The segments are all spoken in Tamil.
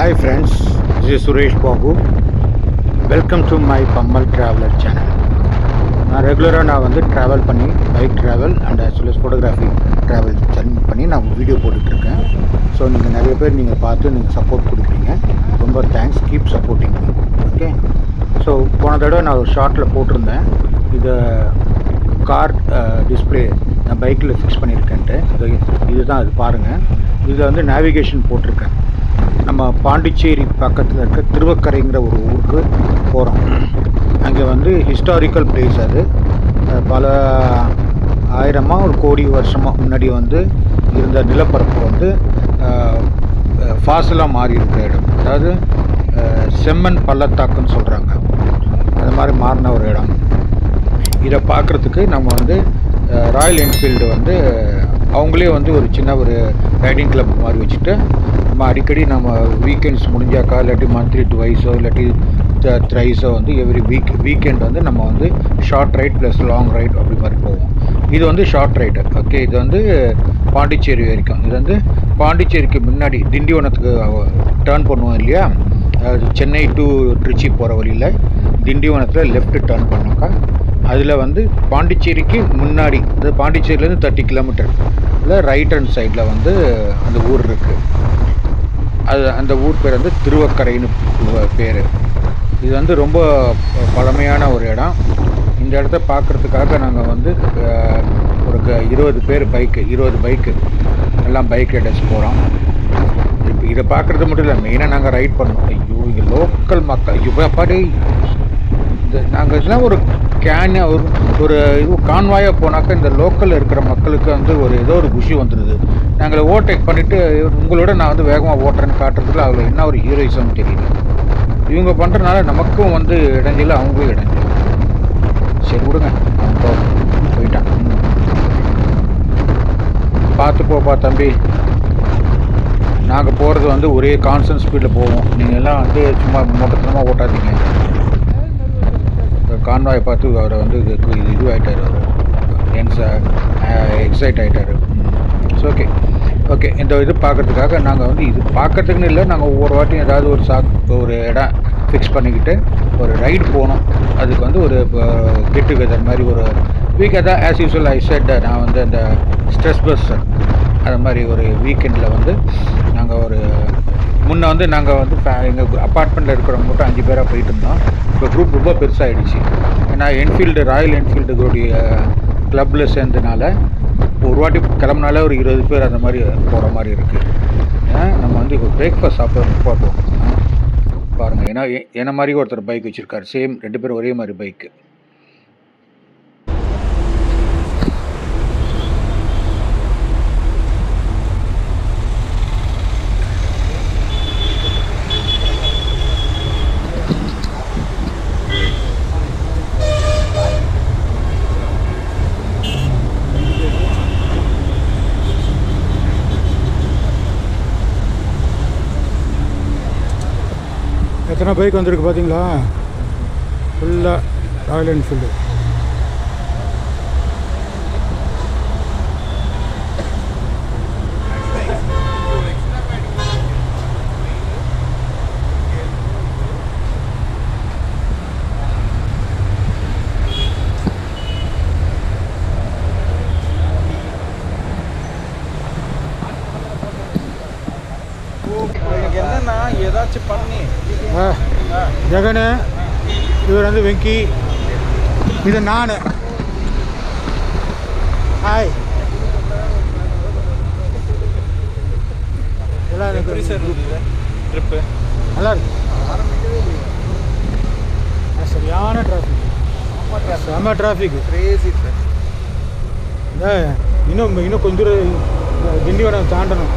Hi friends, this is Suresh Babu. Welcome to my Pammal Traveler channel. நான் ரெகுலராக வந்து ட்ராவல் பண்ணி bike travel and as well as photography travel பண்ணி நான் வீடியோ போட்டுட்ருக்கேன். ஸோ நீங்கள் நிறைய பேர் நீங்கள் பார்த்து நீங்கள் சப்போர்ட் கொடுக்குறீங்க. ரொம்ப thanks, keep supporting me. Okay, so போன தடவை நான் ஒரு ஷார்ட்டில் போட்டிருந்தேன் இதை கார் டிஸ்பிளே நான் பைக்கில் ஃபிக்ஸ் பண்ணியிருக்கேன்ட்டு. இதுதான் அது பாருங்கள். இதில் வந்து நேவிகேஷன் போட்டிருக்கேன். நம்ம பாண்டிச்சேரி பக்கத்தில் இருக்க திருவக்கரைங்கிற ஒரு ஊருக்கு போகிறோம். அங்கே வந்து ஹிஸ்டாரிக்கல் பிளேஸ். அது பல ஆயிரமாக ஒரு கோடி வருஷமாக முன்னாடி வந்து இருந்த நிலப்பரப்பு வந்து ஃபாசிலாக மாறி இருக்கிற இடம். அதாவது செம்மண் பள்ளத்தாக்குன்னு சொல்கிறாங்க. அது மாதிரி மாறின ஒரு இடம். இதை பார்க்குறதுக்கு நம்ம வந்து ராயல் என்ஃபீல்டு வந்து அவங்களே வந்து ஒரு சின்ன ஒரு ரைடிங் கிளப் மாதிரி வச்சுட்டு நம்ம அடிக்கடி நம்ம வீக்கெண்ட்ஸ் முடிஞ்சாக்கா இல்லாட்டி மந்த்லி டுவைஸோ இல்லாட்டி த்ரைஸோ வந்து எவ்ரி வீக்கெண்ட் வந்து நம்ம வந்து short right plus long right அப்படி மாதிரி போவோம். இது வந்து ஷார்ட் ரைடு. ஓகே, இது வந்து பாண்டிச்சேரி வரைக்கும். இது வந்து பாண்டிச்சேரிக்கு முன்னாடி திண்டிவனத்துக்கு டேர்ன் பண்ணுவோம் இல்லையா, அதாவது சென்னை டு திருச்சி போகிற வழியில் திண்டிவனத்தில் லெஃப்ட் டேர்ன் பண்ணோக்கா அதில் வந்து பாண்டிச்சேரிக்கு முன்னாடி, அது பாண்டிச்சேரியிலேருந்து 30 கிலோமீட்டர் இல்லை ரைட் ஹேண்ட் சைடில் வந்து அந்த ஊர் இருக்குது. அது அந்த ஊர் பேர் வந்து திருவக்கரைன்னு பேர். இது வந்து ரொம்ப பழமையான ஒரு இடம். இந்த இடத்த பார்க்குறதுக்காக நாங்கள் வந்து ஒரு 20 பைக்கு எல்லாம் பைக் ரைடர்ஸ் போகிறோம். இப்போ இதை பார்க்குறது மட்டும் இல்லை, மெயினாக நாங்கள் ரைட் பண்ணோம். ஐயோ, இங்கே லோக்கல் மக்கள் இவ்வாடி இந்த நாங்கள் இதெல்லாம் ஒரு ஒரு இது கான்வாயாக போனாக்கா இந்த லோக்கலில் இருக்கிற மக்களுக்கு வந்து ஒரு ஏதோ ஒரு குஷி வந்துடுது. நாங்கள் ஓவர்டேக் பண்ணிவிட்டு உங்களோட நான் வந்து வேகமாக ஓட்டுறேன்னு காட்டுறதுல அதில் என்ன ஒரு ஹீரோயிசம் தெரியல. இவங்க பண்ணுறதுனால நமக்கும் வந்து இடைஞ்சல, அவங்களும் இடைஞ்சல. சரி விடுங்க, அவன் போயிட்டான். பார்த்து போப்பா தம்பி. நாங்கள் போகிறது வந்து ஒரே கான்ஸ்டன்ட் ஸ்பீடில் போவோம். நீங்கள் எல்லாம் வந்து சும்மா மொட்டத்தனமாக ஓட்டாதீங்க. கான்வாயை பார்த்து அவரை வந்து இது ஆகிட்டார், அவர் எக்ஸைட் ஆகிட்டார். ஓகே இந்த இது பார்க்குறதுக்காக நாங்கள் வந்து இது பார்க்குறதுக்குன்னு இல்லை, நாங்கள் ஒவ்வொரு வாட்டியும் ஏதாவது ஒரு இடம் ஃபிக்ஸ் பண்ணிக்கிட்டு ஒரு ரைடு போனோம். அதுக்கு வந்து ஒரு கெட் டுகெதர் மாதிரி ஒரு வீக். அதான் ஆஸ் யூஸ்வல் ஐ செட், நான் வந்து அந்த ஸ்ட்ரெஸ் பஸ் அது மாதிரி ஒரு வீக்கெண்டில் வந்து நாங்கள் ஒரு முன்னே வந்து நாங்கள் வந்து எங்கள் அப்பார்ட்மெண்ட்டில் இருக்கிறவங்க மட்டும் 5 பேராக போயிட்டு இருந்தோம். இப்போ குரூப் ரொம்ப பெருசாகிடுச்சு. ஏன்னா ராயல் என்ஃபீல்டுடைய கிளப்பில் சேர்ந்தனால ஒரு வாட்டி கிளம்புனாலே ஒரு 20 பேர் அந்த மாதிரி போகிற மாதிரி இருக்குது. நம்ம வந்து இப்போ பிரேக்ஃபாஸ்ட் சாப்பிட்றோம் பாருங்கள். ஏன்னா என்ன மாதிரி ஒருத்தர் பைக் வச்சுருக்காரு, சேம் 2 பேர் ஒரே மாதிரி பைக்கு. எத்தனை பைக் வந்திருக்கு பார்த்தீங்களா? ஃபுல்லாக ராயல் என்ஃபீல்டு. என்னன்னா ஏதாச்சும் பண்ணி ஜெகனு, இவர் வந்து வெங்கி, இது நான். ஹாய், எல்லாம் எப்படி சார் ட்ரிப்பு? நல்லா இருக்கு. சரியான டிராஃபிக், செம்ம டிராஃபிக், கிரேசி. இன்னும் கொஞ்சம் தூரம் திண்டிவனம் தாண்டணும்.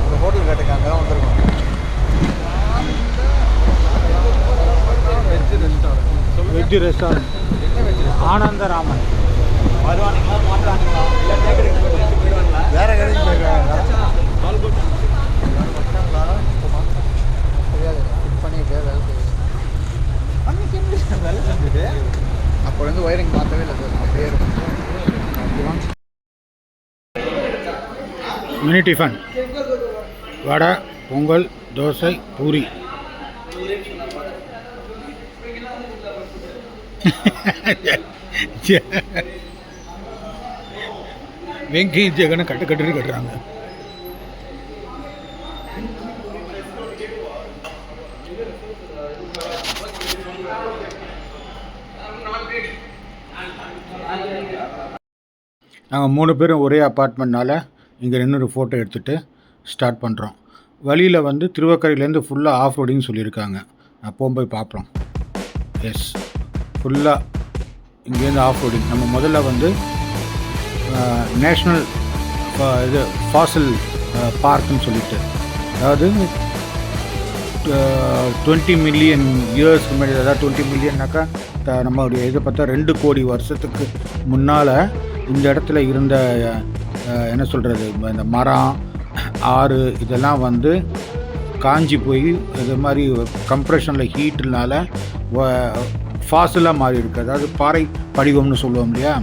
இந்த ஹோட்டல் கேட்டுங்க, அங்கே தான் வந்துருக்கோம். Veg restaurant Anandaraman. வேற கடைக்கு போயிருக்காங்க. அப்போ வந்து ஒயரிங் மாற்றவே இல்லை சார், அப்படியே இருக்கும். மினி டிஃபன், வடை, பொங்கல், தோசை பூரி. வெங்கி ஜெகனை கட்டுன்னு கட்டுறாங்க. நாங்கள் 3 பேரும் ஒரே அப்பார்ட்மெண்ட்னால இங்கே நின்று ஃபோட்டோ எடுத்துகிட்டு ஸ்டார்ட் பண்ணுறோம். வழியில் வந்து திருவக்கரையிலேருந்து ஃபுல்லாக ஆஃப் ரோடிங் சொல்லியிருக்காங்க. நான் போய் பார்ப்போம். எஸ், ஃபுல்லாக இங்கேருந்து ஆஃப் ரோடிங். நம்ம முதல்ல வந்து நேஷ்னல் இது ஃபாசில் பார்க்குன்னு சொல்லிட்டு, அதாவது 20 மில்லியன் இயர்ஸ்க்கு முன்னாடி, அதாவது 20 மில்லியன்னாக்கா நம்மளுடைய இதை பார்த்தா 2 கோடி வருஷத்துக்கு முன்னால் இந்த இடத்துல இருந்த என்ன சொல்கிறது, இந்த மரம், ஆறு இதெல்லாம் வந்து காஞ்சி போய் இது மாதிரி கம்ப்ரெஷனில் ஹீட்டுனால ஃபாசிலாக மாறி இருக்குது. அதாவது பாறை படிவம்னு சொல்லுவோம் இல்லையா.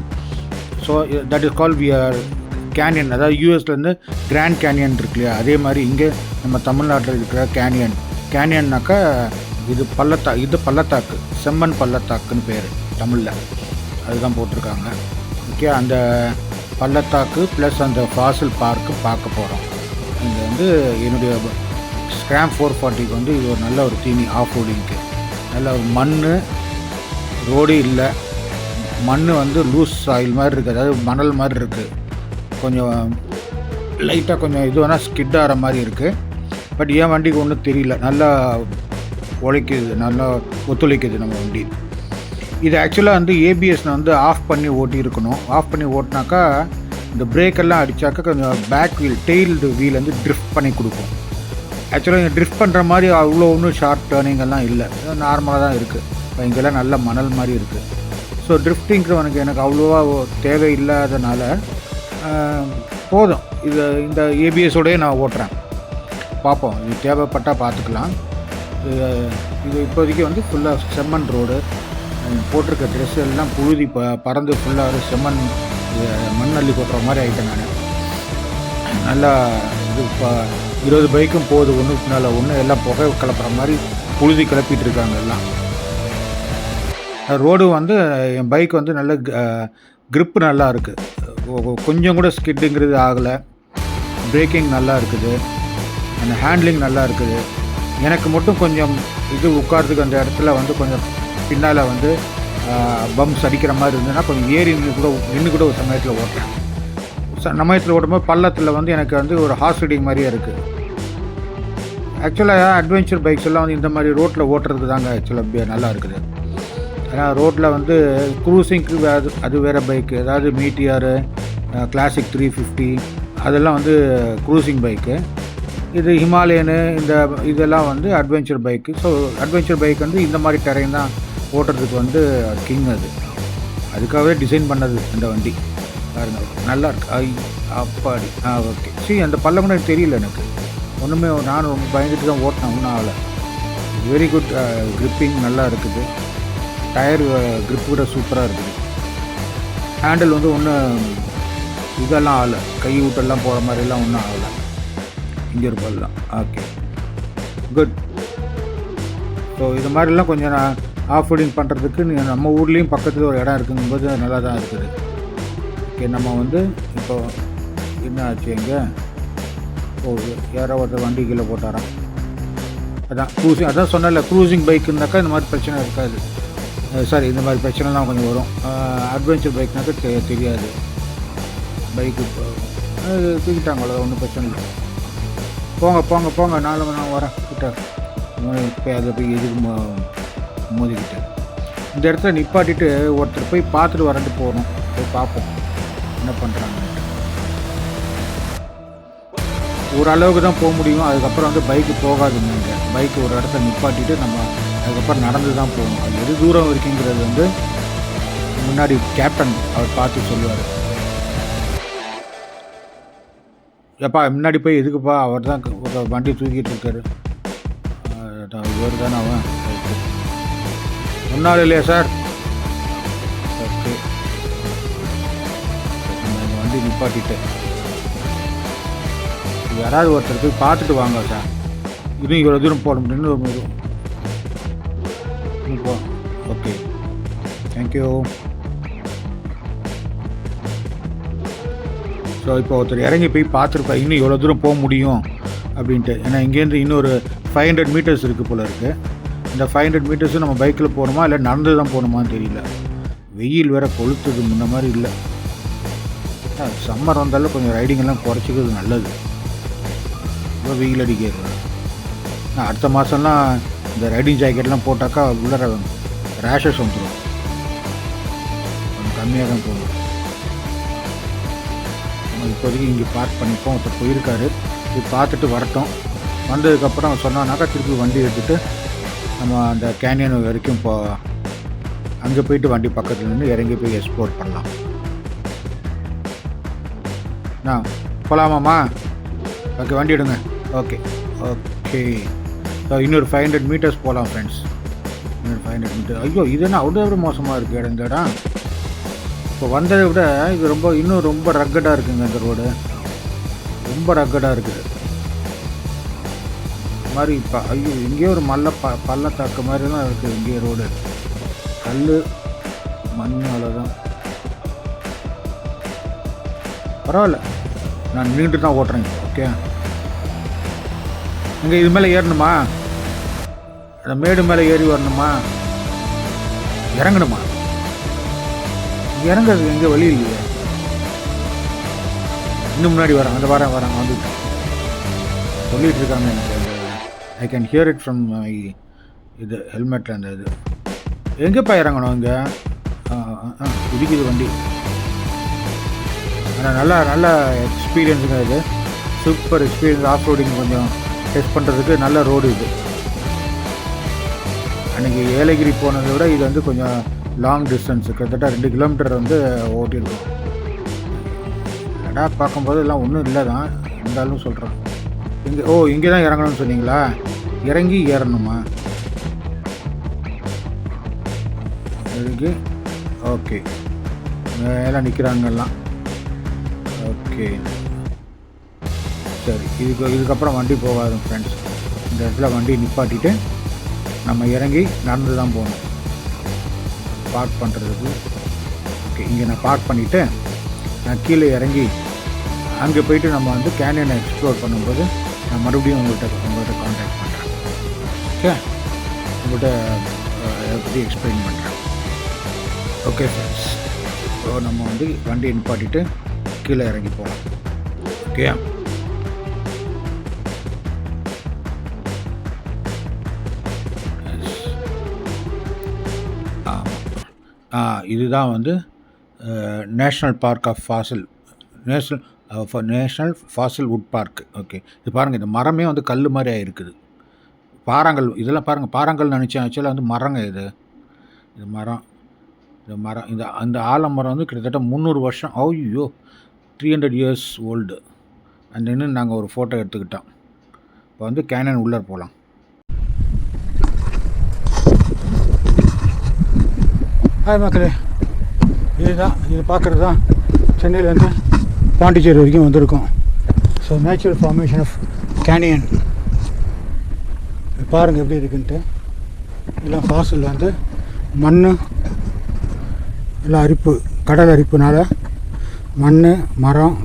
So that is call canine. அதாவது யூஎஸ்லேருந்து கிராண்ட் கேனியன் இருக்கு இல்லையா, அதே மாதிரி இங்கே நம்ம தமிழ்நாட்டில் இருக்கிற கேனியன்னாக்கா இது பள்ளத்தாக்கு, செம்மண் பள்ளத்தாக்குன்னு பேர் தமிழில், அதுதான் போட்டிருக்காங்க. ஓகே, அந்த பள்ளத்தாக்கு ப்ளஸ் அந்த ஃபாசில் பார்க்கு பார்க்க போகிறோம். இங்கே வந்து என்னுடைய ஸ்கிராம் 440க்கு வந்து இது ஒரு நல்ல ஒரு தீனி. ஆஃப் ரோடிங்க்கு நல்ல ஒரு மண் ரோடு இல்லை, மண் வந்து லூஸ் சாயில் மாதிரி இருக்குது, அதாவது மணல் மாதிரி இருக்குது. கொஞ்சம் லைட்டாக கொஞ்சம் இது வேணால் ஸ்கிட் ஆகிற மாதிரி இருக்குது. பட் என் வண்டிக்கு ஒன்றும் தெரியல, நல்லா உழைக்குது, நல்லா ஒத்துழைக்குது நம்ம வண்டி. இது ஆக்சுவலாக வந்து ஏபிஎஸ்னை வந்து ஆஃப் பண்ணி ஓட்டி இருக்கணும். ஆஃப் பண்ணி ஓட்டினாக்கா இந்த பிரேக்கெல்லாம் அடித்தாக்கா கொஞ்சம் பேக் வீல், டெய்ல்டு வீல் வந்து ட்ரிஃப்ட் பண்ணி கொடுக்கும். ஆக்சுவலாக இங்கே ட்ரிஃப்ட் பண்ணுற மாதிரி அவ்வளோ ஒன்றும் ஷார்ட் டேர்னிங்கெல்லாம் இல்லை, நார்மலாக தான் இருக்குது. இப்போ இங்கெல்லாம் நல்ல மணல் மாதிரி இருக்குது. ஸோ ட்ரிஃப்டிங்கிறவனுக்கு எனக்கு அவ்வளோவா தேவை இல்லாதனால போதும், இந்த ஏபிஎஸோடையே நான் ஓட்டுறேன். பார்ப்போம், இது தேவைப்பட்டால் பார்த்துக்கலாம். இது இப்போதைக்கு வந்து ஃபுல்லாக செம்மண் ரோடு. போட்டிருக்க ட்ரெஸ் எல்லாம் புழுதி பறந்து ஃபுல்லாக செம்மண் மண் அள்ளி கொட்டுற மாதிரி ஆகிட்டேன் நான். நல்லா இது 20 பைக்கும் போகுது, ஒன்றுக்கு பின்னால் ஒன்று, எல்லாம் புகை கிளப்புற மாதிரி புழுதி கிளப்பிட்டு இருக்காங்க எல்லாம். ரோடு வந்து என் பைக் வந்து நல்ல க்ரிப்பு நல்லா இருக்குது, கொஞ்சம் கூட ஸ்கிட்டுங்கிறது ஆகலை. பிரேக்கிங் நல்லா இருக்குது, அந்த ஹேண்ட்லிங் நல்லா இருக்குது. எனக்கு மட்டும் கொஞ்சம் இது உட்காரத்துக்கு அந்த இடத்துல வந்து கொஞ்சம் பின்னால் வந்து பம்ப்ஸ் அடிக்கிற மாதிரி இருந்ததுன்னா கொஞ்சம் ஏறி நின்று கூட ஒரு சமயத்தில் ஓட்டுறேன். சமயத்தில் ஓட்டும்போது பள்ளத்தில் வந்து எனக்கு வந்து ஒரு ஹார்ஸ் ரைடிங் மாதிரியே இருக்குது. ஆக்சுவலாக அட்வென்ச்சர் பைக்ஸ் எல்லாம் வந்து இந்த மாதிரி ரோட்டில் ஓட்டுறதுக்கு தாங்க ஆக்சுவலாக நல்லா இருக்குது. ஏன்னா ரோட்டில் வந்து க்ரூசிங்க்கு அது வேறு பைக்கு, அதாவது மீட்டிஆர், கிளாசிக் 350 அதெல்லாம் வந்து க்ரூசிங் பைக்கு. இது ஹிமாலயனு இதெல்லாம் வந்து adventure bike. So adventure bike வந்து இந்த மாதிரி டெரைன் தான் ஓட்டுறதுக்கு வந்து கிங். அதுக்காகவே டிசைன் பண்ணது அந்த வண்டி. பாருங்க, நல்லா இருக்கு. அப்பாடி ஓகே. சரி, அந்த பல்லம் கூட தெரியல எனக்கு ஒன்றுமே. நானும் ரொம்ப பயந்துட்டு தான் ஓட்டினேன், ஒன்றும் ஆகலை. வெரி குட் க்ரிப்பிங் நல்லா இருக்குது. டயர் க்ரிப்பு கூட சூப்பராக இருக்குது. ஹேண்டில் வந்து ஒன்றும் இதெல்லாம் ஆகலை, கை விட்டெல்லாம் போகிற மாதிரிலாம் ஒன்றும் ஆகலை. இங்கே இருப்பெல்லாம் ஓகே, குட். ஸோ இது மாதிரிலாம் கொஞ்சம் நான் ஆஃப் ரோடிங் பண்ணுறதுக்கு நம்ம ஊர்லேயும் பக்கத்தில் ஒரு இடம் இருக்குங்கும்போது நல்லா தான் இருக்குது. ஓகே, நம்ம வந்து இப்போ என்ன ஆச்சு எங்கே யாரோ ஒருத்தர் வண்டி கீழே போட்டாராம். அதான் க்ரூசிங், அதான் சொன்னல, க்ரூசிங் பைக்குனாக்கா இந்த மாதிரி பிரச்சனை இருக்காது. சாரி, இந்த மாதிரி பிரச்சனைலாம் கொஞ்சம் வரும். அட்வென்ச்சர் பைக்னாக்கா தெரியாது. பைக்கு தூக்கிட்டாங்களோ, ஒன்றும் பிரச்சனை இல்லை. போங்க போங்க போங்க, நான் வரேன் கிட்ட. இப்போ அதை போய் எதுக்கு மோதிக்கிட்டு இந்த இடத்துல நிப்பாட்டிட்டு ஒருத்தர் போய் பார்த்துட்டு வரட்டு போகணும். போய் பார்ப்போம் என்ன பண்ணுறாங்க. ஓரளவுக்கு தான் போக முடியும், அதுக்கப்புறம் வந்து பைக்கு போகாதுங்க. பைக்கு ஒரு இடத்துல நிப்பாட்டிட்டு நம்ம அதுக்கப்புறம் நடந்து தான் போகணும். அது எது தூரம் இருக்குங்கிறது வந்து முன்னாடி கேப்டன் அவர் பார்த்து சொல்லுவார். எப்பா முன்னாடி போய் எதுக்குப்பா, அவர் தான் வண்டி தூக்கிட்டு இருக்காரு. இவர் தானே அவன், முன்னாள் இல்லையா சார்? ஓகே, வண்டி நிப்பாட்டிட்டு யாராவது ஒருத்தர் போய் பார்த்துட்டு வாங்க சார். இன்னும் இவ்வளோ தூரம் போட முடியும். போ. Okay, thank you. ஸோ இப்போ ஒருத்தர் இறங்கி போய் பார்த்துருப்பா இன்னும் எவ்வளோ தூரம் போக முடியும் அப்படின்ட்டு. ஏன்னா இங்கேருந்து இன்னொரு 500 மீட்டர்ஸ் இருக்குது போல் இருக்குது. இந்த 500 மீட்டர்ஸும் நம்ம பைக்கில் போகணுமா இல்லை நடந்து தான் போகணுமான்னு தெரியல. வெயில் வேறு கொளுத்துது, முன்ன மாதிரி இல்லை. சம்மர் வந்தாலும் கொஞ்சம் ரைடிங்கெல்லாம் குறைச்சிக்கிறது நல்லது. ரொம்ப வெயில் அடிக்கிறது. அடுத்த மாதம்லாம் இந்த ரைடிங் ஜாக்கெட்லாம் போட்டாக்கா உள்ள ரேஷஸ் வந்துடும். கொஞ்சம் கம்மியாக தான் போகும். நம்ம இப்போதைக்கு இங்கே பார்க் பண்ணிப்போம். ஒருத்தர் போயிருக்காரு, இது பார்த்துட்டு வரட்டும். வந்ததுக்கப்புறம் சொன்னானாக்கா திருப்பி வண்டி எடுத்துகிட்டு நம்ம அந்த கேனியன் வரைக்கும் அங்கே போயிட்டு வண்டி பக்கத்தில் நின்று இறங்கி போய் எக்ஸ்ப்ளோர் பண்ணலாம். போகலாமாம்மா? ஓகே, வண்டி எடுங்க. Okay okay. இன்னொரு 500 மீட்டர்ஸ் போகலாம் ஃப்ரெண்ட்ஸ். இன்னொரு 500 மீட்டர். ஐயோ, இது என்ன அவ்வளோ விட மோசமாக இருக்குது இடம். இந்த இடம் இப்போ வந்ததை விட இது இன்னும் ரொம்ப ரக்கடாக இருக்குங்க. இந்த ரோடு ரொம்ப ரக்கடாக இருக்குது. மாதிரி இப்போ ஐயோ, இங்கேயே ஒரு பள்ளத்தாக்கு மாதிரிலாம் இருக்குது. இங்கேயே ரோடு கல் மண், அவ்வளோதான். பரவாயில்ல, நான் நின்றுட்டு தான் ஓட்டுறேங்க. ஓகே, இங்கே இது மேலே ஏறணுமா? அந்த மேடு மேலே ஏறி வரணுமா? இறங்கணுமா? இறங்குறதுக்கு எங்கே வழி இல்லையே. இன்னும் முன்னாடி வரேன், அந்த வரேன் வந்துட்டு சொல்லிகிட்டு இருக்காங்க எனக்கு. I can hear it from இது ஹெல்மெட்டில். அந்த இது எங்கேப்பா இறங்கணும்? இங்கே இடிக்குது வண்டி. ஆனால் நல்ல எக்ஸ்பீரியன்ஸுங்க. இது சூப்பர் எக்ஸ்பீரியன்ஸ். ஆஃப் ரோடிங் கொஞ்சம் டெஸ்ட் பண்ணுறதுக்கு நல்ல ரோடு இது. அன்றைக்கி ஏலகிரி போனதை விட இது கொஞ்சம் லாங் டிஸ்டன்ஸு, கிட்டத்தட்ட 2 கிலோமீட்டர் ஓட்டியிருக்கோம். லடாக் பார்க்கும்போது எல்லாம் ஒன்றும் இல்லை தான், இருந்தாலும் சொல்கிறேன். இங்கே தான் இறங்கணும்னு சொன்னீங்களா? இறங்கி ஏறணுமா? இறங்கி ஓகே, எல்லாம் நிற்கிறாங்கெல்லாம். ஓகே சரி, இதுக்கப்புறம் வண்டி போகாது ஃப்ரெண்ட்ஸ். இந்த இடத்துல வண்டி நிப்பாட்டிட்டு நம்ம இறங்கி நடந்து தான் போகணும் பார்க் பண்ணுறதுக்கு. ஓகே, இங்கே நான் பார்க் பண்ணிவிட்டு நான் கீழே இறங்கி அங்கே போயிட்டு நம்ம கேனியனை எக்ஸ்ப்ளோர் பண்ணும்போது நான் மறுபடியும் உங்கள்கிட்ட கான்டாக்ட் பண்ணுறேன். ஓகே, உங்கள்கிட்ட அதை பற்றி எக்ஸ்பிளைன் பண்ணுறேன். ஓகே ஃப்ரெண்ட்ஸ், ஸோ நம்ம வண்டியை நிப்பாட்டிட்டு கீழே இறங்கி போகலாம். ஓகே, இதுதான் national park of fossil, national fossil wood park. Okay, இது பாருங்கள், இந்த மரமே கல் மாதிரி ஆகிருக்குது. பாறாங்கல் இதெல்லாம் பாருங்கள், பாறாங்கல் நினச்சேன். ஆக்சுவலாக மரங்க இது மரம். அந்த ஆலமரம் கிட்டத்தட்ட 300 வருஷம். ஐயோ, 300 years ஓல்டு. அந்த இன்னும் நாங்கள் ஒரு ஃபோட்டோ எடுத்துக்கிட்டோம். இப்போ கேனியன் உள்ளே போகலாம். ஹாய் மக்களே, இது பார்க்குறது தான் சென்னையிலேருந்து பாண்டிச்சேரி வரைக்கும் வந்திருக்கோம். So natural formation of canyon பாருங்கள் எப்படி இருக்குன்ட்டு. எல்லாம் ஃபாசில் மண், எல்லாம் அரிப்பு, கடல் அரிப்புனால மண், மரம்,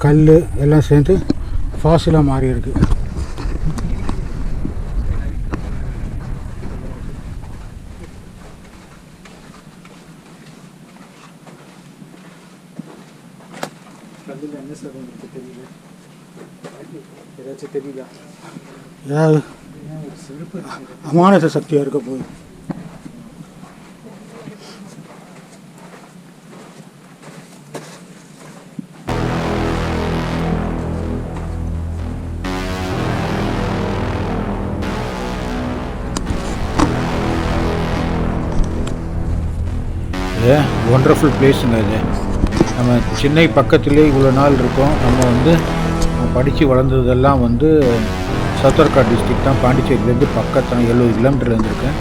கல் எல்லாம் சேர்ந்து ஃபாசிலாக மாறி இருக்குது. ஏதாவது அமானுஷ சக்தியாக இருக்க போகுது. ஒண்டர்ஃபுல் பிளேஸுங்க இது. நம்ம சென்னை பக்கத்துலேயே இவ்வளோ நாள் இருக்கோம். நம்ம படித்து வளர்ந்ததெல்லாம் சவுத்தர்காட் டிஸ்ட்ரிக்ட் தான். பாண்டிச்சேரியிலேருந்து பக்கத்தான 70 கிலோமீட்டர் இருந்திருக்கேன்.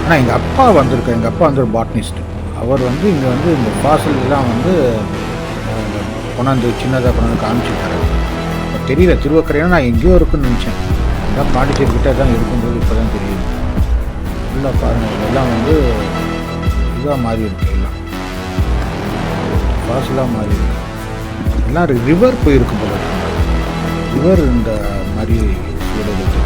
ஆனால் எங்கள் அப்பா வந்திருக்கேன். எங்கள் அப்பா ஒரு பாட்னிஸ்ட். அவர் இங்கே இந்த ஃபாசில்லாம் கொண்டாந்து சின்னதாக கொண்டாந்து காமிச்சிருக்காரு. தெரியல, திருவக்கரைனா நான் எங்கேயோ இருக்குன்னு நினச்சேன். எல்லாம் பாண்டிச்சேரி கிட்ட தான் இருக்கும்போது இப்போ தான் தெரியுது. ஃபுல்லாக பாருங்கள், இதெல்லாம் வந்து இதாக மாறி இருக்கு, எல்லாம் ஃபாசிலாக மாறி இருக்கு. எல்லாம் ரிவர் போயிருக்கும் போல இருக்கு. ரிவர் இந்த மாதிரி சூழலுக்கு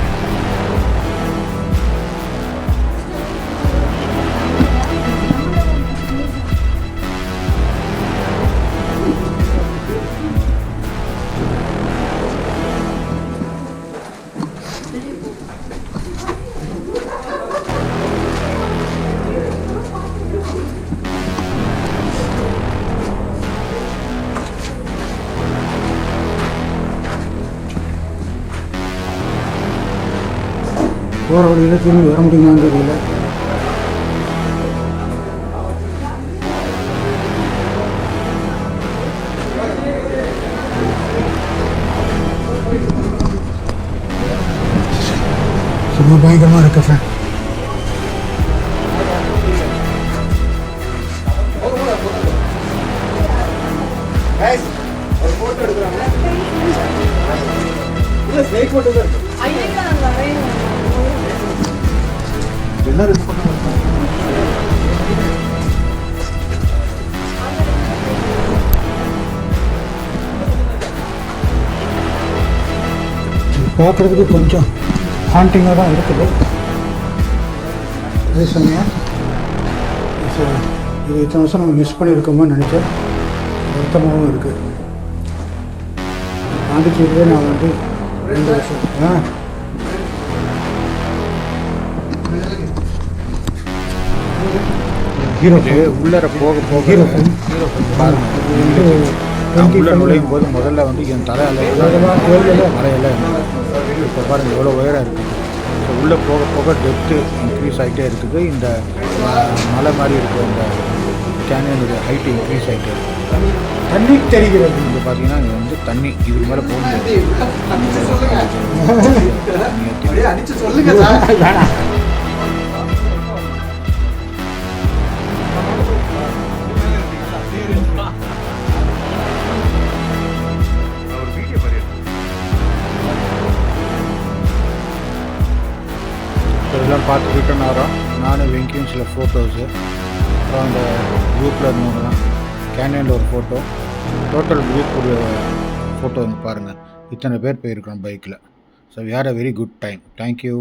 போகிற வழியில் திரும்பி வர முடியுமான்னு தெரியல. சும்மா பயங்கரமாக இருக்கு ஃப்ரெண்ட். ஒரு ஃபோட்டோ எடுக்கிறாங்க. இல்லை ஸ்னேக் ஃபோட்டோ தான் இருக்கு. எல்லாரும் இது பண்ண பார்க்குறதுக்கு கொஞ்சம் ஹாண்டிங்காக தான் இருக்குது. அதே சமயம் இது இத்தனை வருஷம் நம்ம மிஸ் பண்ணியிருக்கோமோன்னு நினச்சேன். வருத்தமாகவும் இருக்குது. பாண்டிச்சேரியிலே நான் வந்து 2 வருஷம் ஹீரோ உள்ளர போக போக ஹீரோ உள்ள நுழையும் போது முதல்ல வந்து என் தலையெல்லாம் மலையெல்லாம் இருந்தது. இப்போ பாருங்கள் எவ்வளோ உயரம் இருக்குது. ஸோ உள்ளே போக போக டெப்த்து இன்க்ரீஸ் ஆகிட்டே இருக்குது. இந்த மலை மாதிரி இருக்கிற இந்த கேனியனுடைய ஹைட்டு இன்க்ரீஸ் ஆகிட்டே இருக்குது. தண்ணி தெரிகிறது. இங்கே பார்த்தீங்கன்னா இங்கே வந்து தண்ணி இதுக்கு மேலே போக முடியாது. இதெல்லாம் பார்த்து ரிட்டன் ஆகிறோம். நானும் வெங்கியும் சில ஃபோட்டோஸு, அப்புறம் அந்த குரூப்பில் இருந்தவங்கலாம் கேனியனில் ஒரு ஃபோட்டோ, டோட்டல் குரூப் ஒரு ஃபோட்டோ வந்து பாருங்கள். இத்தனை பேர் போயிருக்கிறோம் பைக்கில். So we had a very good time. Thank you.